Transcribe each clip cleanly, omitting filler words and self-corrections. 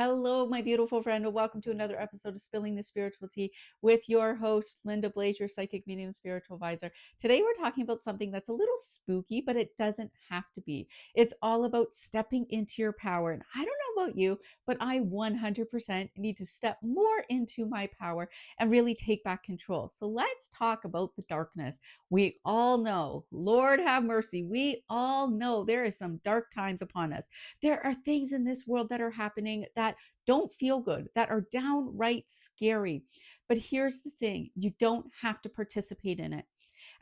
Hello, my beautiful friend, and welcome to another episode of Spilling the Spiritual Tea with your host, Linda Blaze, your psychic medium and spiritual advisor. Today, we're talking about something that's a little spooky, but it doesn't have to be. It's all about stepping into your power. And I don't know about you, but I 100% need to step more into my power and really take back control. So let's talk about the darkness. We all know, Lord have mercy, we all know there is some dark times upon us. There are things in this world that are happening that don't feel good, that are downright scary. But here's the thing, you don't have to participate in it.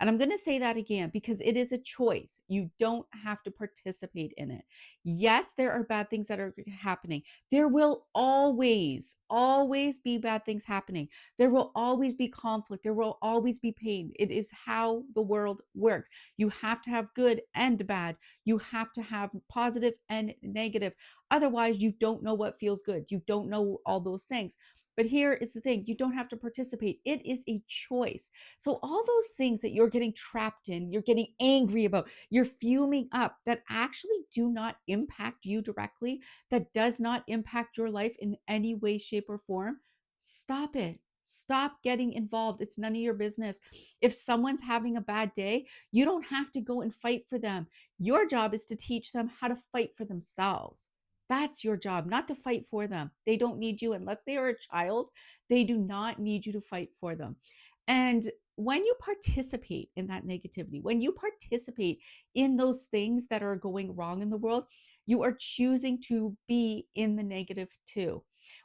And I'm going to say that again because it is a choice. You don't have to participate in it. Yes, there are bad things that are happening. There will always be bad things happening. There will always be conflict. There will always be pain. It is how the world works. You have to have good and bad. You have to have positive and negative. Otherwise, you don't know what feels good. You don't know all those things. But here is the thing, you don't have to participate. It is a choice. So all those things that you're getting trapped in, you're getting angry about, you're fuming up that actually do not impact you directly, that does not impact your life in any way, shape, or form, stop it. Stop getting involved. It's none of your business. If someone's having a bad day, you don't have to go and fight for them. Your job is to teach them how to fight for themselves. That's your job, not to fight for them. They don't need you unless they are a child. They do not need you to fight for them. And when you participate in that negativity, when you participate in those things that are going wrong in the world, you are choosing to be in the negative too.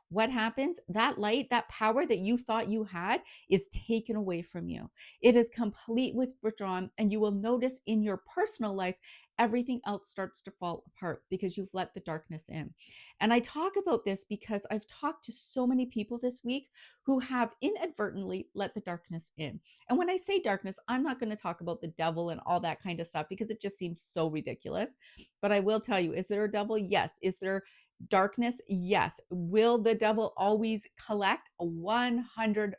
What happens? That light, that power that you thought you had is taken away from you. It is complete withdrawn, and you will notice in your personal life, everything else starts to fall apart because you've let the darkness in. And I talk about this because I've talked to so many people this week who have inadvertently let the darkness in. And when I say darkness, I'm not going to talk about the devil and all that kind of stuff because it just seems so ridiculous. But I will tell you, is there a devil? Yes. Is there darkness? Yes. Will the devil always collect? 100%.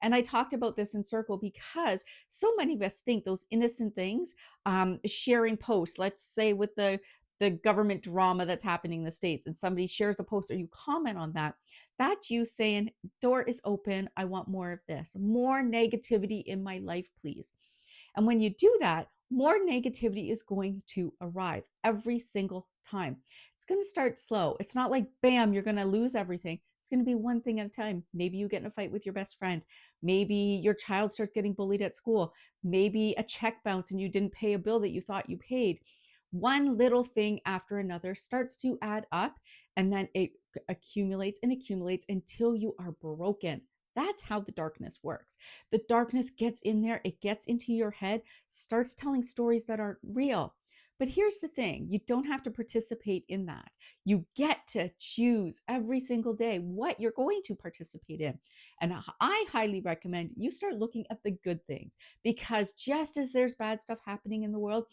And I talked about this in circle because so many of us think those innocent things, sharing posts, let's say with the government drama that's happening in the States, and somebody shares a post or you comment on that, that's you saying, door is open. I want more of this, more negativity in my life, please. And when you do that, more negativity is going to arrive every single time. It's going to start slow. It's not like, bam, you're going to lose everything. It's going to be one thing at a time. Maybe you get in a fight with your best friend. Maybe your child starts getting bullied at school. Maybe a check bounced and you didn't pay a bill that you thought you paid. One little thing after another starts to add up, and then it accumulates and accumulates until you are broken. That's how the darkness works. The darkness gets in there, it gets into your head, starts telling stories that aren't real. But here's the thing, you don't have to participate in that. You get to choose every single day what you're going to participate in. And I highly recommend you start looking at the good things, because just as there's bad stuff happening in the world,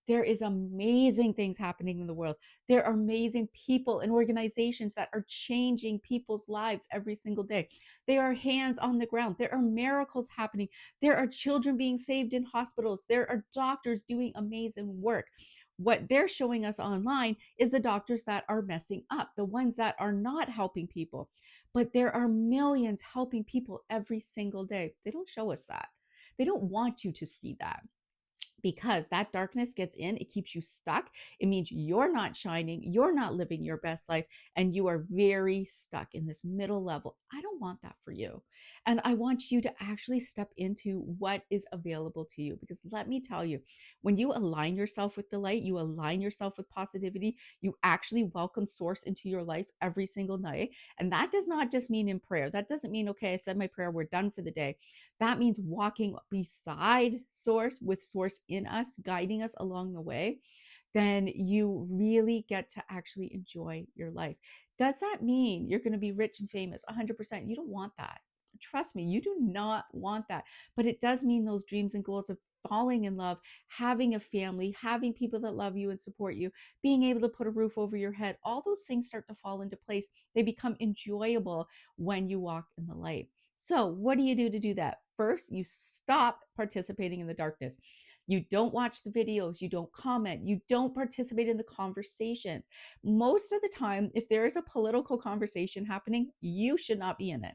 there is amazing things happening in the world. There are amazing people and organizations that are changing people's lives every single day. There are hands on the ground. There are miracles happening. There are children being saved in hospitals. There are doctors doing amazing work. What they're showing us online is the doctors that are messing up, the ones that are not helping people. But there are millions helping people every single day. They don't show us that. They don't want you to see that, because that darkness gets in, it keeps you stuck. It means you're not shining, you're not living your best life, and you are very stuck in this middle level. I don't want that for you. And I want you to actually step into what is available to you, because let me tell you, when you align yourself with the light, you align yourself with positivity, you actually welcome source into your life every single night. And that does not just mean in prayer. That doesn't mean, okay, I said my prayer, we're done for the day. That means walking beside source, with source in us, guiding us along the way. Then you really get to actually enjoy your life. Does that mean you're going to be rich and famous? 100%. You don't want that. Trust me, you do not want that. But it does mean those dreams and goals of falling in love, having a family, having people that love you and support you, being able to put a roof over your head, all those things start to fall into place. They become enjoyable when you walk in the light. So, what do you do to do that? First, you stop participating in the darkness. You don't watch the videos, you don't comment, you don't participate in the conversations. Most of the time, if there is a political conversation happening, you should not be in it.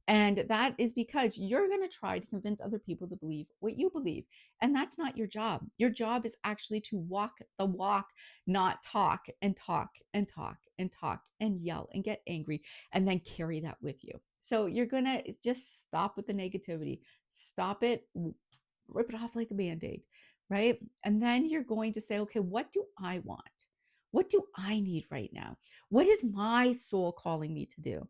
And that is because you're going to try to convince other people to believe what you believe. And that's not your job. Your job is actually to walk the walk, not talk and talk and talk and talk and yell and get angry and then carry that with you. So you're going to just stop with the negativity, stop it, rip it off like a band aid, right? And then you're going to say, okay, what do I want? What do I need right now? What is my soul calling me to do?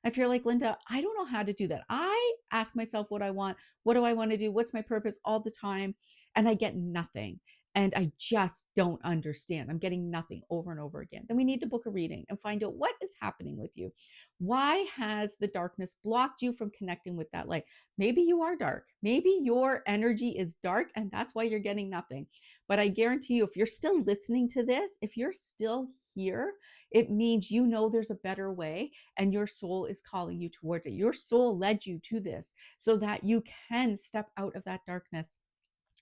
If you're like, Linda, I don't know how to do that. I ask myself what I want. What do I want to do? What's my purpose all the time? And I get nothing. And I just don't understand. I'm getting nothing over and over again. Then we need to book a reading and find out what is happening with you. Why has the darkness blocked you from connecting with that light? Maybe you are dark. Maybe your energy is dark and that's why you're getting nothing. But I guarantee you, if you're still listening to this, if you're still here, it means you know there's a better way and your soul is calling you towards it. Your soul led you to this so that you can step out of that darkness.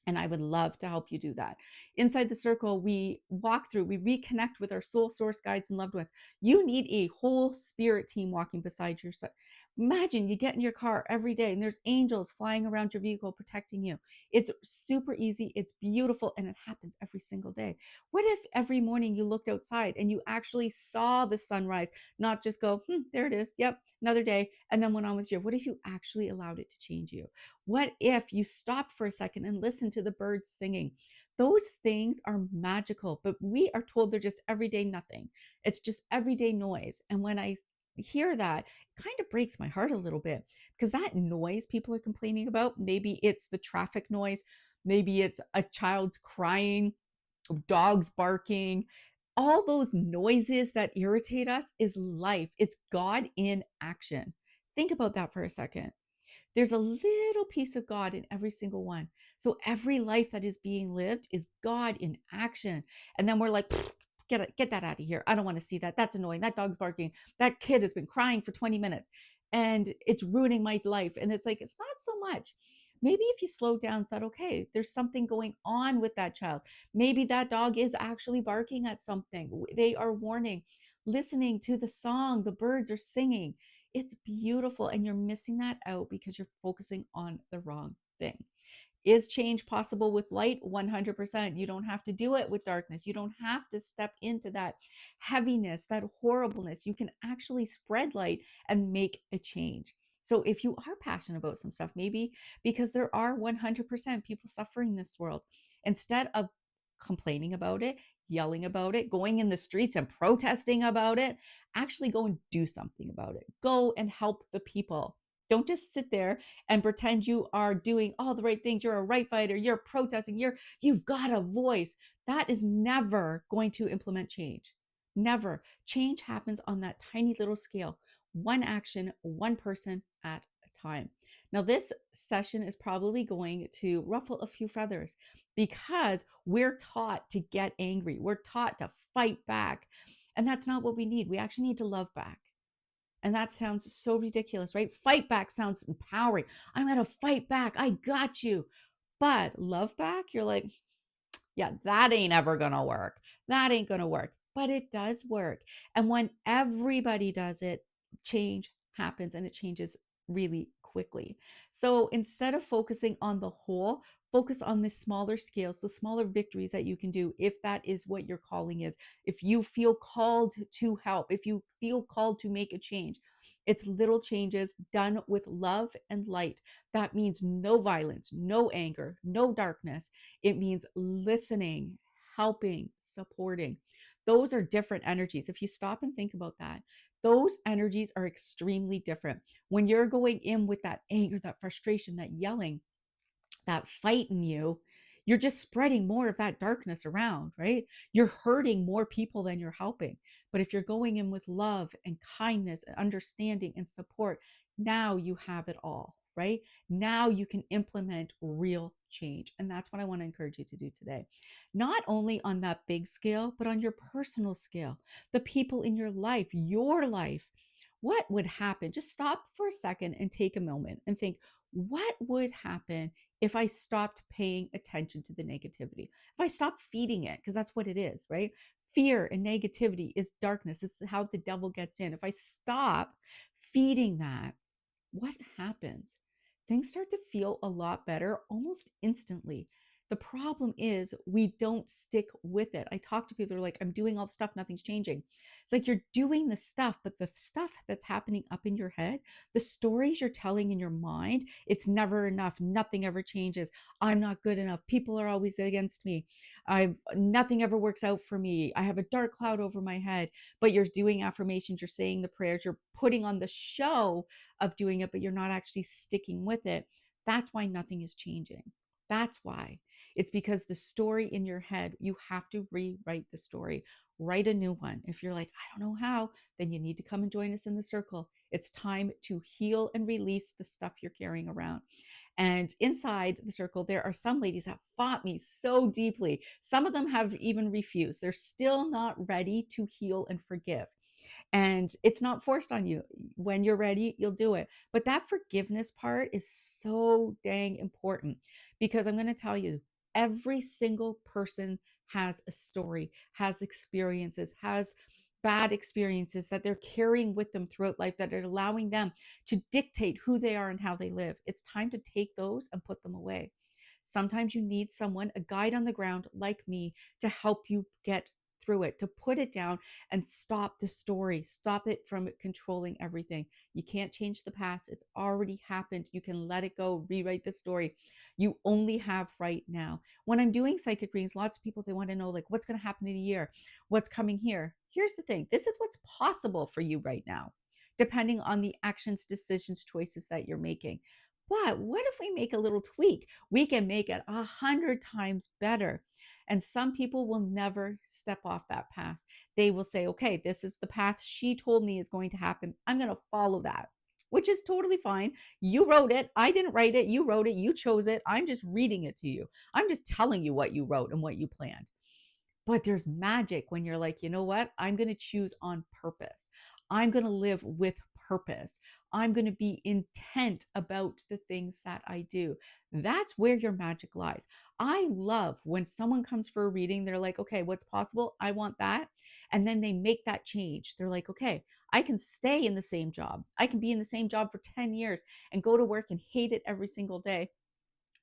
And I would love to help you do that. Inside the circle, we walk through, we reconnect with our soul source guides and loved ones. You need a whole spirit team walking beside your side. Imagine you get in your car every day and there's angels flying around your vehicle protecting you. It's super easy, it's beautiful, and it happens every single day. What if every morning you looked outside and you actually saw the sunrise, not just go, there it is, yep, another day, and then went on with your, what if you actually allowed it to change you? What if you stopped for a second and listened to the birds singing? Those things are magical, but we are told they're just everyday nothing. It's just everyday noise. And when I hear that, it kind of breaks my heart a little bit because that noise people are complaining about, maybe it's the traffic noise, maybe it's a child's crying, dogs barking, all those noises that irritate us is life. It's God in action. Think about that for a second. There's a little piece of God in every single one. So every life that is being lived is God in action. And then we're like, get that out of here. I don't want to see that. That's annoying. That dog's barking. That kid has been crying for 20 minutes and it's ruining my life. And it's like, it's not so much. Maybe if you slow down, said, okay, there's something going on with that child. Maybe that dog is actually barking at something. They are warning, listening to the song, the birds are singing. It's beautiful, and you're missing that out because you're focusing on the wrong thing. Is change possible with light? 100%. You don't have to do it with darkness. You don't have to step into that heaviness, that horribleness. You can actually spread light and make a change. So if you are passionate about some stuff, maybe because there are 100% people suffering in this world, instead of complaining about it, yelling about it, going in the streets and protesting about it, actually go and do something about it. Go and help the people. Don't just sit there and pretend you are doing all the right things. You're a right fighter, you're protesting, you've got a voice. That is never going to implement change. Never. Change happens on that tiny little scale. One action, one person at a time. Now, this session is probably going to ruffle a few feathers because we're taught to get angry. We're taught to fight back. And that's not what we need. We actually need to love back. And that sounds so ridiculous, right? Fight back sounds empowering. I'm going to fight back. I got you. But love back, you're like, yeah, that ain't ever going to work. That ain't going to work. But it does work. And when everybody does it, change happens and it changes really quickly. So instead of focusing on the whole, focus on the smaller scales, the smaller victories that you can do if that is what your calling is. If you feel called to help, if you feel called to make a change, it's little changes done with love and light. That means no violence, no anger, no darkness. It means listening, helping, supporting. Those are different energies. If you stop and think about that, those energies are extremely different. When you're going in with that anger, that frustration, that yelling, that fight in you, you're just spreading more of that darkness around, right? You're hurting more people than you're helping. But if you're going in with love and kindness and understanding and support, now you have it all, right? Now you can implement real change. And that's what I want to encourage you to do today. Not only on that big scale, but on your personal scale, the people in your life, What would happen? Just stop for a second and take a moment and think, what would happen if I stopped paying attention to the negativity? If I stopped feeding it, because that's what it is, right? Fear and negativity is darkness. It's how the devil gets in. If I stop feeding that, what happens? Things start to feel a lot better almost instantly. The problem is we don't stick with it. I talk to people who are like, I'm doing all the stuff, nothing's changing. It's like you're doing the stuff, but the stuff that's happening up in your head, the stories you're telling in your mind, it's never enough. Nothing ever changes. I'm not good enough. People are always against me. I nothing ever works out for me. I have a dark cloud over my head. But you're doing affirmations, you're saying the prayers, you're putting on the show of doing it, but you're not actually sticking with it. That's why nothing is changing. That's why. It's because the story in your head, you have to rewrite the story, write a new one. If you're like, I don't know how, then you need to come and join us in the circle. It's time to heal and release the stuff you're carrying around. And inside the circle, there are some ladies that fought me so deeply. Some of them have even refused. They're still not ready to heal and forgive. And it's not forced on you. When you're ready, you'll do it. But that forgiveness part is so dang important because I'm going to tell you, every single person has a story, has experiences, has bad experiences that they're carrying with them throughout life that are allowing them to dictate who they are and how they live. It's time to take those and put them away. Sometimes you need someone, a guide on the ground like me, to help you get through it, to put it down and stop the story, stop it from controlling everything. You can't change the past. It's already happened. You can let it go, rewrite the story. You only have right now. When I'm doing psychic readings, lots of people, they want to know like what's going to happen in a year, what's coming here. Here's the thing. This is what's possible for you right now, depending on the actions, decisions, choices that you're making. But what if we make a little tweak? We can make it 100 times better. And some people will never step off that path. They will say, okay, this is the path she told me is going to happen. I'm going to follow that, which is totally fine. You wrote it. I didn't write it. You wrote it. You chose it. I'm just reading it to you. I'm just telling you what you wrote and what you planned. But there's magic when you're like, you know what? I'm going to choose on purpose. I'm going to live with purpose. I'm going to be intent about the things that I do. That's where your magic lies. I love when someone comes for a reading, they're like, okay, what's possible? I want that. And then they make that change. They're like, okay, I can stay in the same job. I can be in the same job for 10 years and go to work and hate it every single day.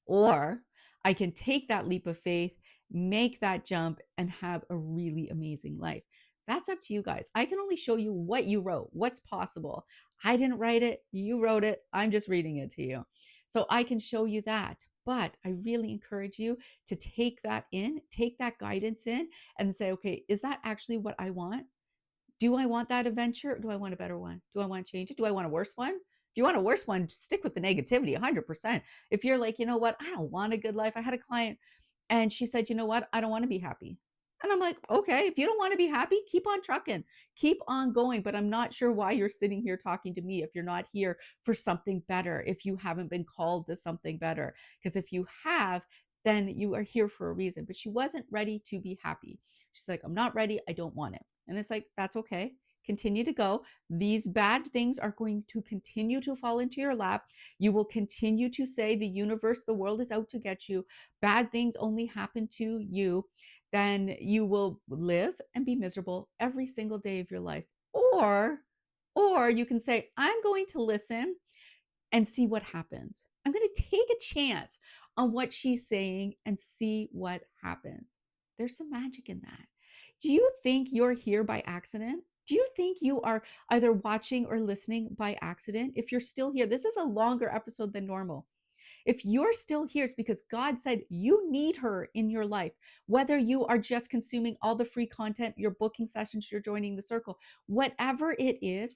Or I can take that leap of faith, make that jump, and have a really amazing life. That's up to you guys. I can only show you what you wrote, what's possible. I didn't write it, you wrote it. I'm just reading it to you. So I can show you that. But I really encourage you to take that in, take that guidance in, and say, okay, is that actually what I want? Do I want that adventure or do I want a better one? Do I want to change it? Do I want a worse one? If you want a worse one, stick with the negativity 100%. If you're like, you know what, I don't want a good life. I had a client and she said, you know what, I don't want to be happy. And I'm like, okay, if you don't want to be happy, keep on trucking, keep on going. But I'm not sure why you're sitting here talking to me if you're not here for something better, if you haven't been called to something better. Because if you have, then you are here for a reason. But she wasn't ready to be happy. She's like, I'm not ready. I don't want it. And it's like, that's okay. Continue to go. These bad things are going to continue to fall into your lap. You will continue to say, the universe, the world is out to get you. Bad things only happen to you. Then you will live and be miserable every single day of your life. Or you can say, I'm going to listen and see what happens. I'm going to take a chance on what she's saying and see what happens. There's some magic in that. Do you think you're here by accident? Do you think you are either watching or listening by accident? If you're still here, this is a longer episode than normal. If you're still here, it's because God said you need her in your life. Whether you are just consuming all the free content, you're booking sessions, you're joining the circle, whatever it is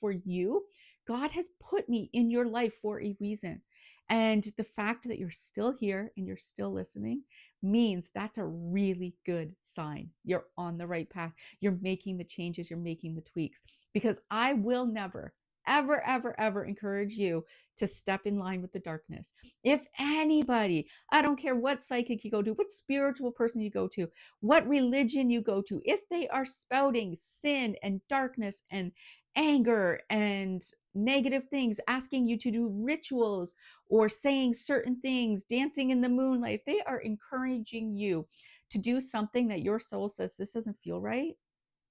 for you, God has put me in your life for a reason. And the fact that you're still here and you're still listening means that's a really good sign. You're on the right path. You're making the changes, you're making the tweaks. Because I will never, ever, ever, ever encourage you to step in line with the darkness. If anybody, I don't care what psychic you go to, what spiritual person you go to, what religion you go to, if they are spouting sin and darkness and anger and negative things, asking you to do rituals or saying certain things, dancing in the moonlight, if they are encouraging you to do something that your soul says this doesn't feel right,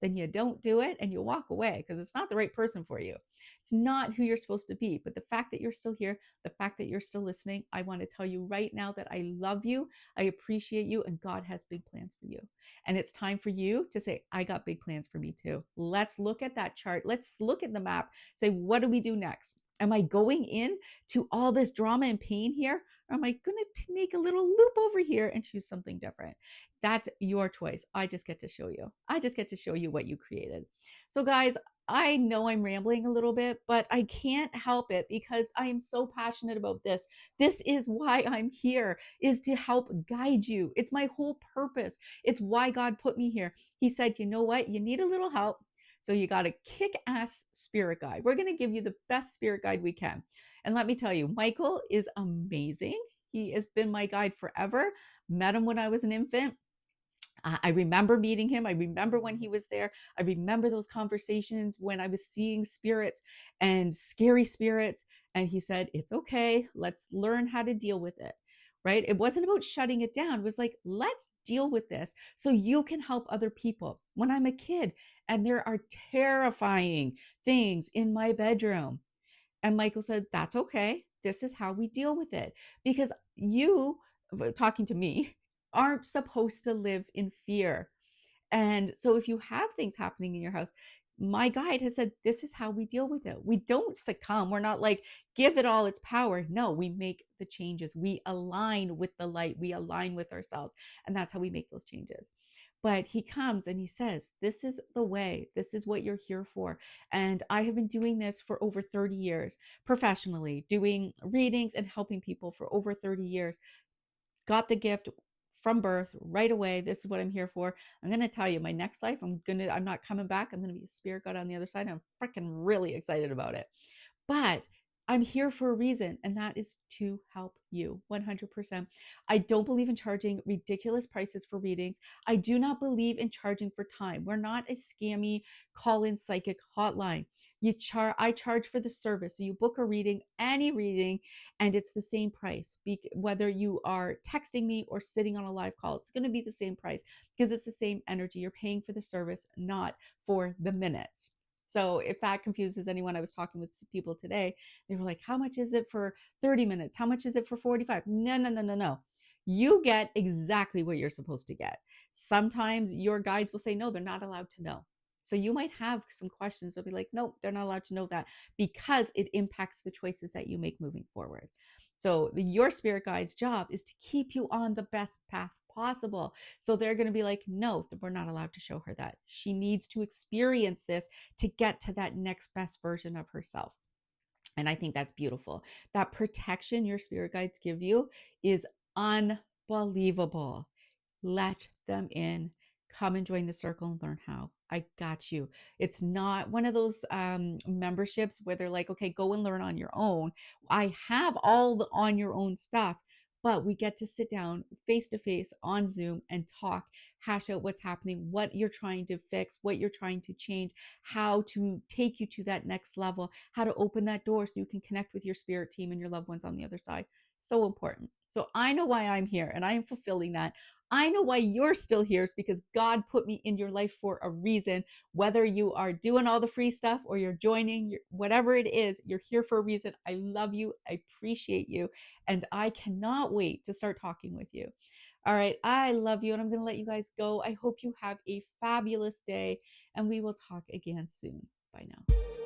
then you don't do it and you walk away because it's not the right person for you. It's not who you're supposed to be. But the fact that you're still here, the fact that you're still listening, I want to tell you right now that I love you, I appreciate you, and God has big plans for you. And it's time for you to say, I got big plans for me too. Let's look at that chart. Let's look at the map. Say, what do we do next? Am I going in to all this drama and pain here? Or am I going to make a little loop over here and choose something different? That's your choice. I just get to show you. I just get to show you what you created. So, guys, I know I'm rambling a little bit, but I can't help it because I am so passionate about this. This is why I'm here, is to help guide you. It's my whole purpose. It's why God put me here. He said, you know what? You need a little help. So you got a kick-ass spirit guide. We're going to give you the best spirit guide we can. And let me tell you, Michael is amazing. He has been my guide forever. Met him when I was an infant. I remember meeting him. I remember when he was there. I remember those conversations when I was seeing spirits and scary spirits. And he said, it's okay. Let's learn how to deal with it. Right? It wasn't about shutting it down. It was like, let's deal with this so you can help other people. When I'm a kid and there are terrifying things in my bedroom, and Michael said, that's okay. This is how we deal with it. Because you, talking to me, aren't supposed to live in fear. And so if you have things happening in your house, my guide has said, this is how we deal with it. We don't succumb. We're not like, give it all its power. No, we make the changes. We align with the light. We align with ourselves. And that's how we make those changes. But he comes and he says, this is the way. This is what you're here for. And I have been doing this for over 30 years professionally, doing readings and helping people for over 30 years. Got the gift from birth right away. This is what I'm here for. I'm going to tell you, my next life, I'm not coming back. I'm going to be a spirit guide on the other side. I'm freaking really excited about it. But I'm here for a reason, and that is to help you 100%. I don't believe in charging ridiculous prices for readings. I do not believe in charging for time. We're not a scammy call-in psychic hotline. I charge for the service. So you book a reading, any reading, and it's the same price. Whether you are texting me or sitting on a live call, it's going to be the same price because it's the same energy. You're paying for the service, not for the minutes. So if that confuses anyone, I was talking with people today. They were like, how much is it for 30 minutes? How much is it for 45? No, no, no, no, no. You get exactly what you're supposed to get. Sometimes your guides will say, no, they're not allowed to know. So you might have some questions. They'll be like, nope, they're not allowed to know that because it impacts the choices that you make moving forward. So your spirit guide's job is to keep you on the best path possible. So they're going to be like, no, we're not allowed to show her that. She needs to experience this to get to that next best version of herself. And I think that's beautiful. That protection your spirit guides give you is unbelievable. Let them in. Come and join the circle and learn how. I got you. It's not one of those memberships where they're like, okay, go and learn on your own. I have all the on your own stuff, but we get to sit down face to face on Zoom and talk, hash out what's happening, what you're trying to fix, what you're trying to change, how to take you to that next level, how to open that door so you can connect with your spirit team and your loved ones on the other side. So important. So I know why I'm here and I am fulfilling that. I know why you're still here is because God put me in your life for a reason. Whether you are doing all the free stuff or you're joining, whatever it is, you're here for a reason. I love you. I appreciate you. And I cannot wait to start talking with you. All right. I love you. And I'm going to let you guys go. I hope you have a fabulous day and we will talk again soon. Bye now.